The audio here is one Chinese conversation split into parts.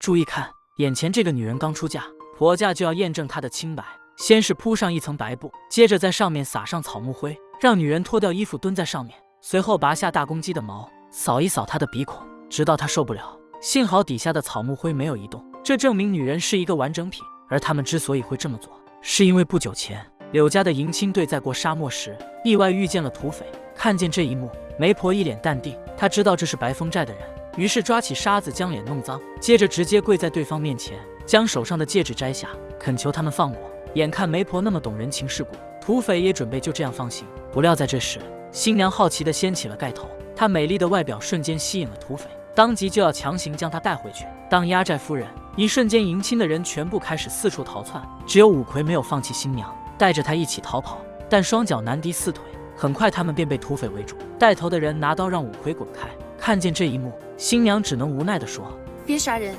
注意看，眼前这个女人刚出嫁，婆家就要验证她的清白。先是铺上一层白布，接着在上面撒上草木灰，让女人脱掉衣服蹲在上面，随后拔下大公鸡的毛，扫一扫她的鼻孔，直到她受不了。幸好底下的草木灰没有移动，这证明女人是一个完整品。而他们之所以会这么做，是因为不久前柳家的迎亲队在过沙漠时意外遇见了土匪。看见这一幕，媒婆一脸淡定，她知道这是白风寨的人，于是抓起沙子将脸弄脏，接着直接跪在对方面前，将手上的戒指摘下，恳求他们放过。眼看媒婆那么懂人情世故，土匪也准备就这样放行。不料在这时，新娘好奇地掀起了盖头，她美丽的外表瞬间吸引了土匪，当即就要强行将她带回去当压寨夫人。一瞬间，迎亲的人全部开始四处逃窜，只有五魁没有放弃新娘，带着她一起逃跑，但双脚难敌四腿，很快他们便被土匪围住。带头的人拿刀让五魁滚开。看见这一幕，新娘只能无奈地说：“别杀人，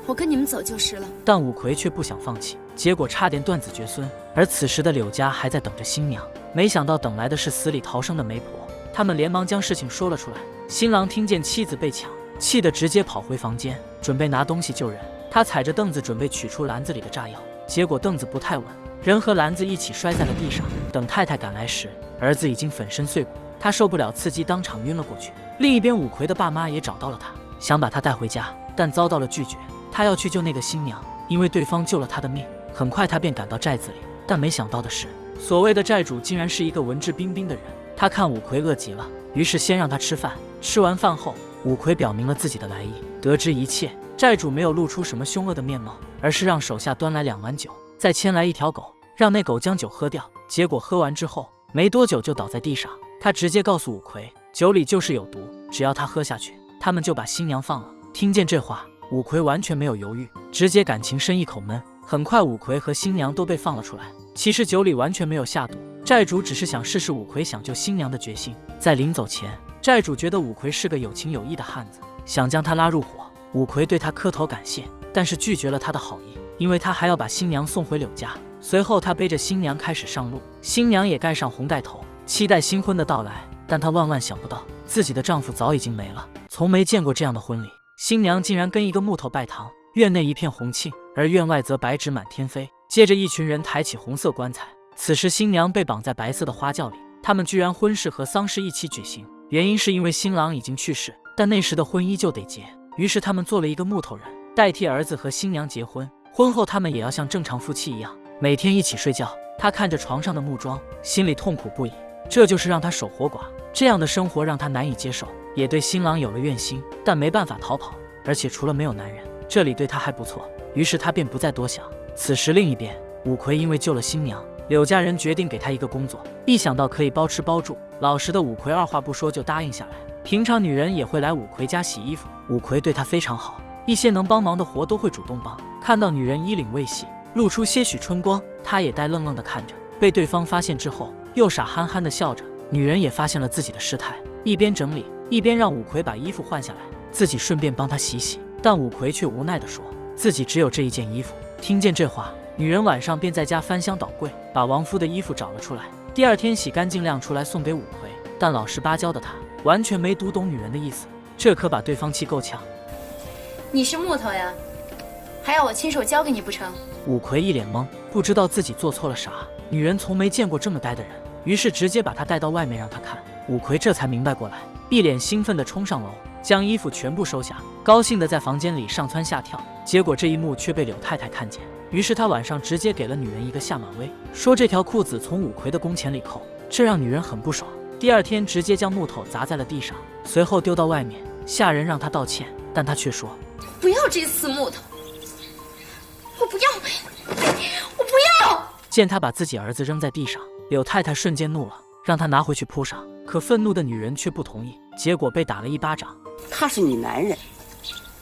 我跟你们走就是了。”但五魁却不想放弃，结果差点断子绝孙。而此时的柳家还在等着新娘，没想到等来的是死里逃生的媒婆。他们连忙将事情说了出来。新郎听见妻子被抢，气得直接跑回房间，准备拿东西救人。他踩着凳子准备取出篮子里的炸药，结果凳子不太稳，人和篮子一起摔在了地上。等太太赶来时，儿子已经粉身碎骨，他受不了刺激，当场晕了过去。另一边，五魁的爸妈也找到了他，想把他带回家，但遭到了拒绝。他要去救那个新娘，因为对方救了他的命。很快他便赶到寨子里，但没想到的是，所谓的寨主竟然是一个文质彬彬的人。他看五魁饿极了，于是先让他吃饭。吃完饭后，五魁表明了自己的来意。得知一切，寨主没有露出什么凶恶的面貌，而是让手下端来2碗酒，再牵来一条狗，让那狗将酒喝掉。结果喝完之后，没多久就倒在地上。他直接告诉五魁，酒里就是有毒，只要他喝下去，他们就把新娘放了。听见这话，五魁完全没有犹豫，直接感情深一口闷。很快，五魁和新娘都被放了出来。其实酒里完全没有下毒，寨主只是想试试五魁想救新娘的决心。在临走前，寨主觉得五魁是个有情有义的汉子，想将他拉入伙。五魁对他磕头感谢，但是拒绝了他的好意，因为他还要把新娘送回柳家。随后他背着新娘开始上路，新娘也盖上红带头，期待新婚的到来。但她万万想不到，自己的丈夫早已经没了，从没见过这样的婚礼。新娘竟然跟一个木头拜堂，院内一片红庆，而院外则白纸满天飞。接着一群人抬起红色棺材，此时新娘被绑在白色的花轿里，他们居然婚事和丧事一起举行。原因是因为新郎已经去世，但那时的婚依旧得结，于是他们做了一个木头人，代替儿子和新娘结婚。婚后他们也要像正常夫妻一样，每天一起睡觉。他看着床上的木桩，心里痛苦不已，这就是让他守活寡，这样的生活让他难以接受，也对新郎有了怨心，但没办法逃跑，而且除了没有男人，这里对他还不错，于是他便不再多想。此时另一边，五魁因为救了新娘，柳家人决定给他一个工作，一想到可以包吃包住，老实的五魁二话不说就答应下来。平常女人也会来五魁家洗衣服，五魁对她非常好，一些能帮忙的活都会主动帮。看到女人衣领未洗，露出些许春光，他也呆愣愣地看着。被对方发现之后，又傻憨憨地笑着。女人也发现了自己的失态，一边整理一边让五魁把衣服换下来，自己顺便帮他洗洗。但五魁却无奈地说，自己只有这一件衣服。听见这话，女人晚上便在家翻箱倒柜，把亡夫的衣服找了出来。第二天洗干净晾出来送给五魁，但老实巴交的他完全没读懂女人的意思，这可把对方气够呛。你是木头呀，还要我亲手交给你不成？五魁一脸懵，不知道自己做错了啥。女人从没见过这么呆的人，于是直接把他带到外面让他看。五魁这才明白过来，一脸兴奋地冲上楼，将衣服全部收下，高兴地在房间里上蹿下跳。结果这一幕却被柳太太看见，于是他晚上直接给了女人一个下马威，说这条裤子从五魁的工钱里扣，这让女人很不爽。第二天直接将木头砸在了地上，随后丢到外面。下人让他道歉，但他却说，不要这死木头，我不要，我不要。见他把自己儿子扔在地上，柳太太瞬间怒了，让他拿回去铺上。可愤怒的女人却不同意，结果被打了一巴掌。他是你男人，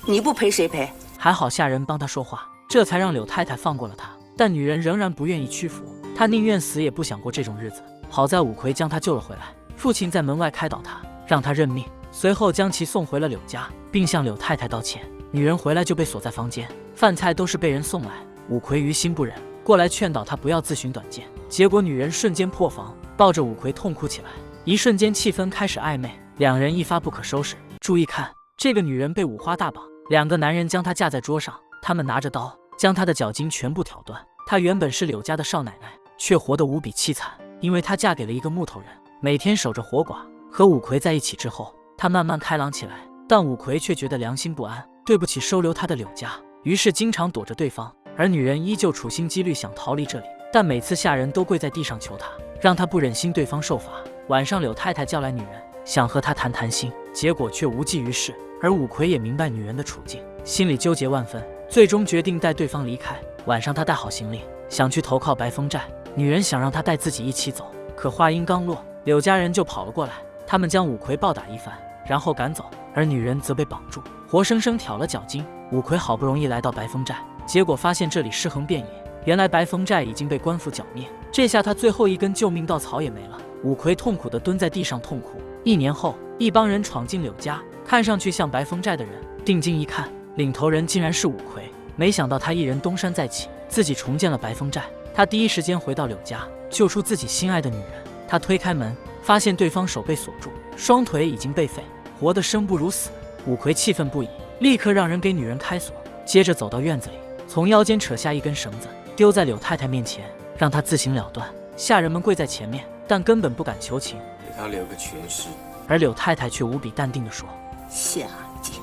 你不赔谁赔？还好下人帮他说话，这才让柳太太放过了他。但女人仍然不愿意屈服，她宁愿死也不想过这种日子。好在五魁将她救了回来，父亲在门外开导他，让他认命，随后将其送回了柳家，并向柳太太道歉。女人回来就被锁在房间，饭菜都是被人送来。五魁于心不忍，过来劝导她不要自寻短见，结果女人瞬间破防，抱着五魁痛哭起来。一瞬间气氛开始暧昧，两人一发不可收拾。注意看，这个女人被五花大绑，两个男人将她架在桌上，他们拿着刀将她的脚筋全部挑断。她原本是柳家的少奶奶，却活得无比凄惨，因为她嫁给了一个木头人，每天守着活寡。和五魁在一起之后，她慢慢开朗起来，但五魁却觉得良心不安，对不起收留她的柳家，于是经常躲着对方。而女人依旧处心积虑想逃离这里，但每次下人都跪在地上求她，让她不忍心对方受罚。晚上柳太太叫来女人，想和她谈谈心，结果却无济于事。而五魁也明白女人的处境，心里纠结万分，最终决定带对方离开。晚上他带好行李，想去投靠白风寨。女人想让他带自己一起走，可话音刚落，柳家人就跑了过来，他们将五魁暴打一番，然后赶走，而女人则被绑住，活生生挑了脚筋。五魁好不容易来到白风寨，结果发现这里尸横遍野，原来白风寨已经被官府剿灭，这下他最后一根救命稻草也没了。五魁痛苦地蹲在地上痛哭。1年后，一帮人闯进柳家，看上去像白风寨的人，定睛一看，领头人竟然是五魁。没想到他一人东山再起，自己重建了白风寨。他第一时间回到柳家，救出自己心爱的女人。他推开门，发现对方手被锁住，双腿已经被废，活得生不如死。五魁气愤不已，立刻让人给女人开锁，接着走到院子里，从腰间扯下一根绳子，丢在柳太太面前，让她自行了断。下人们跪在前面，但根本不敢求情，给他留个全尸。而柳太太却无比淡定地说：下贱。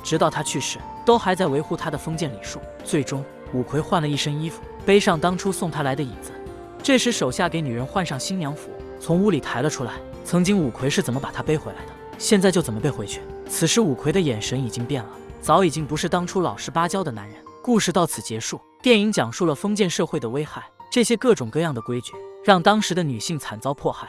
直到他去世，都还在维护他的封建礼数。最终，五魁换了一身衣服，背上当初送他来的椅子。这时，手下给女人换上新娘服，从屋里抬了出来。曾经五魁是怎么把她背回来的，现在就怎么背回去。此时，五魁的眼神已经变了，早已经不是当初老实巴交的男人。故事到此结束。电影讲述了封建社会的危害，这些各种各样的规矩，让当时的女性惨遭迫害。